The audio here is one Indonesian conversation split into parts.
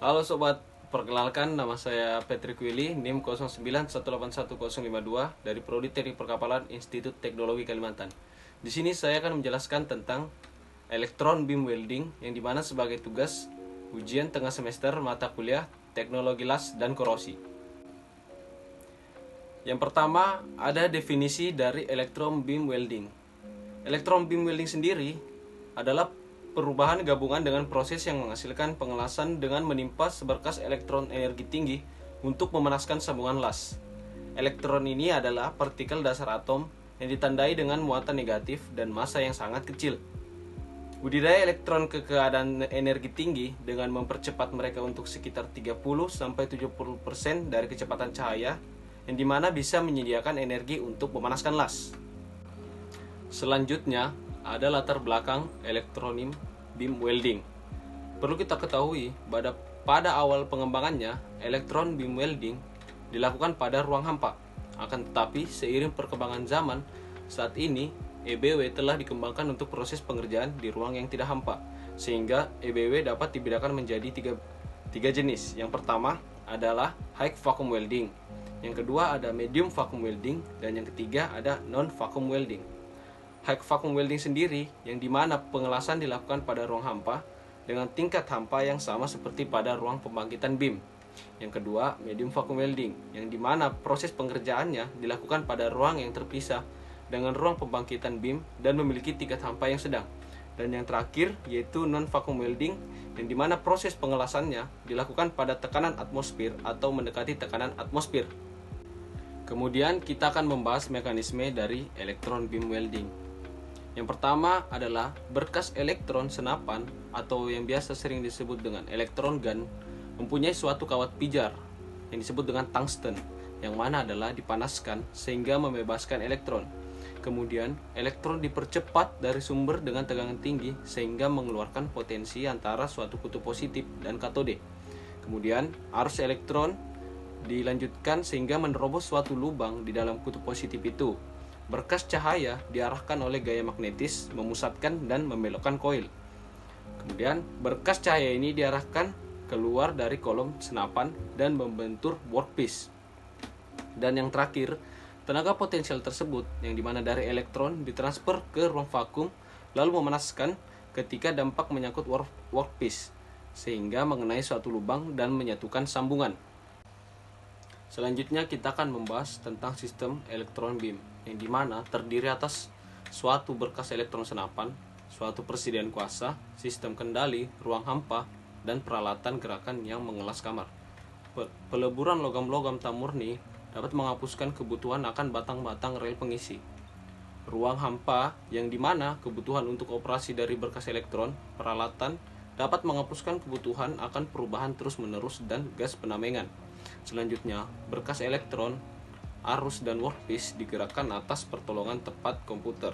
Halo sobat, perkenalkan nama saya Patrick Willy, NIM 09181052 dari Prodi Teknik Perkapalan Institut Teknologi Kalimantan. Di sini saya akan menjelaskan tentang elektron beam welding yang dimana sebagai tugas ujian tengah semester mata kuliah Teknologi Las dan Korosi. Yang pertama ada definisi dari elektron beam welding. Elektron beam welding sendiri adalah perubahan gabungan dengan proses yang menghasilkan pengelasan dengan menimpa seberkas elektron energi tinggi untuk memanaskan sambungan las. Elektron ini adalah partikel dasar atom yang ditandai dengan muatan negatif dan massa yang sangat kecil. Budidaya elektron ke keadaan energi tinggi dengan mempercepat mereka untuk sekitar 30-70% dari kecepatan cahaya, yang dimana bisa menyediakan energi untuk memanaskan las. Selanjutnya, ada latar belakang elektronim beam welding. Perlu kita ketahui pada awal pengembangannya, elektron beam welding dilakukan pada ruang hampa. Akan tetapi, seiring perkembangan zaman, saat ini EBW telah dikembangkan untuk proses pengerjaan di ruang yang tidak hampa, sehingga EBW dapat dibedakan menjadi tiga jenis. Yang pertama adalah high vacuum welding, yang kedua ada medium vacuum welding, dan yang ketiga ada non vacuum welding. High vacuum welding sendiri yang dimana pengelasan dilakukan pada ruang hampa dengan tingkat hampa yang sama seperti pada ruang pembangkitan beam. Yang kedua, medium vacuum welding yang dimana proses pengerjaannya dilakukan pada ruang yang terpisah dengan ruang pembangkitan beam dan memiliki tingkat hampa yang sedang. Dan yang terakhir yaitu non vacuum welding yang dimana proses pengelasannya dilakukan pada tekanan atmosfer atau mendekati tekanan atmosfer. Kemudian kita akan membahas mekanisme dari elektron beam welding. Yang pertama adalah berkas elektron senapan atau yang biasa sering disebut dengan elektron gun mempunyai suatu kawat pijar yang disebut dengan tungsten, yang mana adalah dipanaskan sehingga membebaskan elektron. Kemudian elektron dipercepat dari sumber dengan tegangan tinggi sehingga mengeluarkan potensi antara suatu kutub positif dan katode. Kemudian arus elektron dilanjutkan sehingga menerobos suatu lubang di dalam kutub positif itu. Berkas cahaya diarahkan oleh gaya magnetis memusatkan dan membelokkan koil. Kemudian berkas cahaya ini diarahkan keluar dari kolom senapan dan membentur workpiece. Dan yang terakhir, tenaga potensial tersebut yang dimana dari elektron ditransfer ke ruang vakum lalu memanaskan ketika dampak menyangkut workpiece sehingga mengenai suatu lubang dan menyatukan sambungan. Selanjutnya kita akan membahas tentang sistem elektron beam yang dimana terdiri atas suatu berkas elektron senapan, suatu persediaan kuasa, sistem kendali, ruang hampa, dan peralatan gerakan yang mengelas kamar. Peleburan logam-logam tak murni dapat menghapuskan kebutuhan akan batang-batang rel pengisi. Ruang hampa yang dimana kebutuhan untuk operasi dari berkas elektron, peralatan, dapat menghapuskan kebutuhan akan perubahan terus-menerus dan gas penamengan. Selanjutnya, berkas elektron, arus, dan workpiece digerakkan atas pertolongan tepat komputer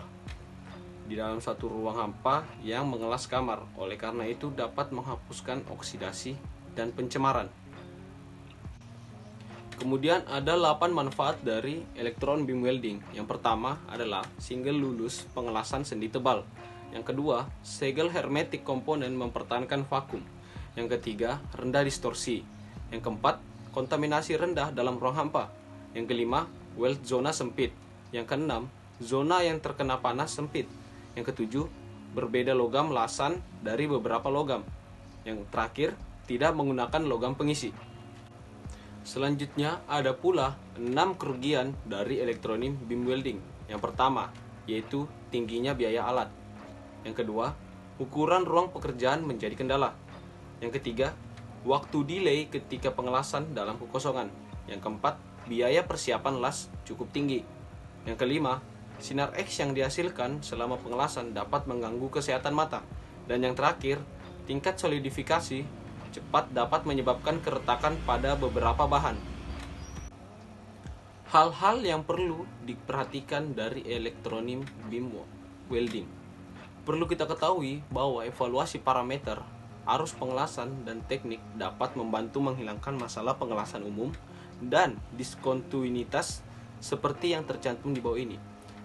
di dalam satu ruang hampa yang mengelas kamar. Oleh karena itu dapat menghapuskan oksidasi dan pencemaran. Kemudian ada 8 manfaat dari elektron beam welding. Yang pertama adalah single lulus pengelasan sendi tebal. Yang kedua, segel hermetik komponen mempertahankan vakum. Yang ketiga, rendah distorsi. Yang keempat, kontaminasi rendah dalam ruang hampa. Yang kelima, weld zona sempit. Yang keenam, zona yang terkena panas sempit. Yang ketujuh, berbeda logam lasan dari beberapa logam. Yang terakhir, tidak menggunakan logam pengisi. Selanjutnya ada pula 6 kerugian dari elektronim beam welding. Yang pertama, yaitu tingginya biaya alat. Yang kedua, ukuran ruang pekerjaan menjadi kendala. Yang ketiga, waktu delay ketika pengelasan dalam kekosongan. Yang keempat, biaya persiapan las cukup tinggi. Yang kelima, sinar X yang dihasilkan selama pengelasan dapat mengganggu kesehatan mata. Dan yang terakhir, tingkat solidifikasi cepat dapat menyebabkan keretakan pada beberapa bahan. Hal-hal yang perlu diperhatikan dari elektronim beam welding. Perlu kita ketahui bahwa evaluasi parameter arus pengelasan dan teknik dapat membantu menghilangkan masalah pengelasan umum dan diskontinuitas seperti yang tercantum di bawah ini.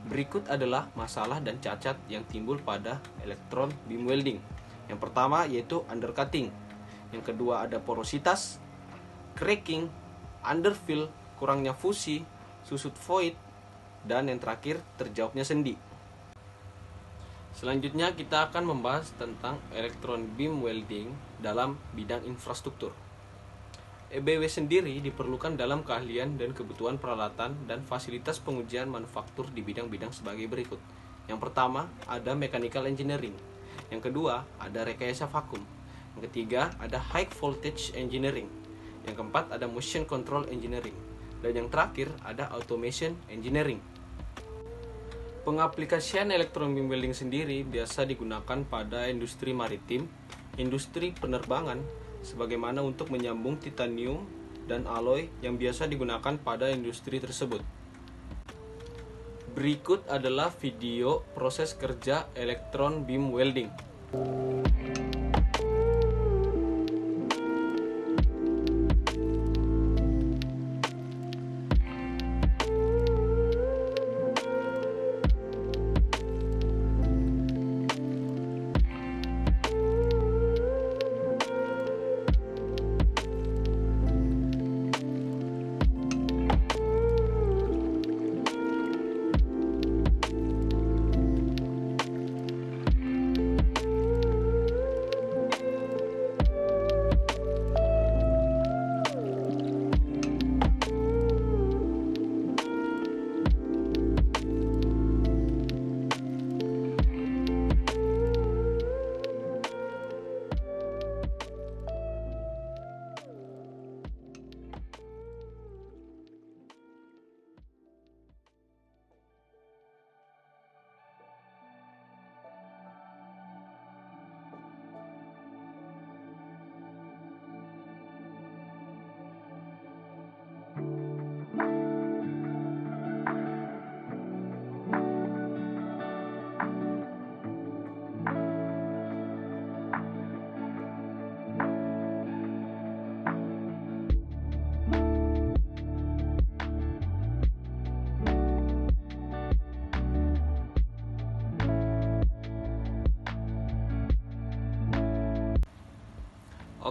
Berikut adalah masalah dan cacat yang timbul pada elektron beam welding. Yang pertama yaitu undercutting, Yang kedua ada porositas, cracking, underfill, kurangnya fusi, susut void, dan yang terakhir terjawabnya sendi. Selanjutnya kita akan membahas tentang electron beam welding dalam bidang infrastruktur. EBW sendiri diperlukan dalam keahlian dan kebutuhan peralatan dan fasilitas pengujian manufaktur di bidang-bidang sebagai berikut. Yang pertama ada mechanical engineering. Yang kedua ada rekayasa vakum. Yang ketiga ada high voltage engineering. Yang keempat ada motion control engineering. Dan yang terakhir ada automation engineering. Pengaplikasian elektron beam welding sendiri biasa digunakan pada industri maritim, industri penerbangan, sebagaimana untuk menyambung titanium dan alloy yang biasa digunakan pada industri tersebut. Berikut adalah video proses kerja elektron beam welding.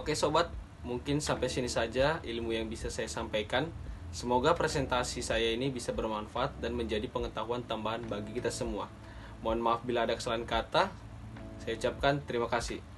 Oke sobat, mungkin sampai sini saja ilmu yang bisa saya sampaikan. Semoga presentasi saya ini bisa bermanfaat dan menjadi pengetahuan tambahan bagi kita semua. Mohon maaf bila ada kesalahan kata. Saya ucapkan terima kasih.